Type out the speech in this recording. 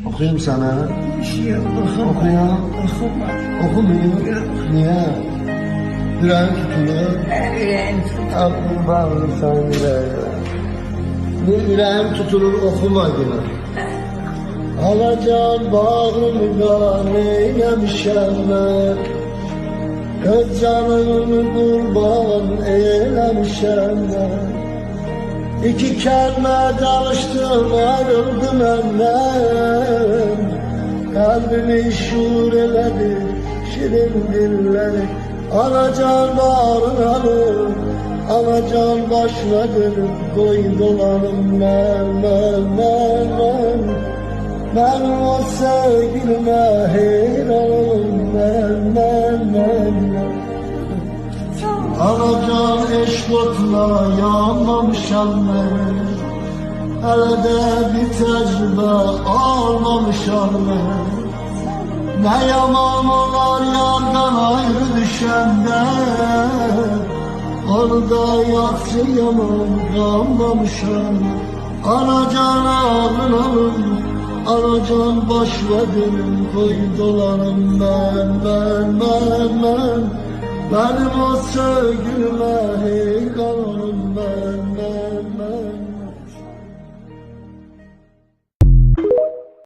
Okuyayım sana. Bir şey yok. Okuma. Okuyayım. Okuma. Okumuyor. Niye? Yüreğim tutuluyor. Yüreğim tutuyor. Aklım bağlı sen yüreğe. Yüreğim tutulur okuma yine. Alacan bağrımda neylemişem ben. Öz canımı kurban eylemişem ben. İki kelime danıştım ayrıldım benden. Kalbimi şuur eledi şirin dilleri. Alacan bağrına alır, alacan başına dönüp koy dolanım ben. Ben o sevgilime hayranım ben. Alacan eşkotla yanmamışam ben. Hele de bir tecrübe almamışam ben. Ne yaman olar yardan ayrı düşende. Orada yaksı yaman kalmamışam. Anacan alın alın, anacan baş ve dönüm koy dolanım ben. Benim o sevgilime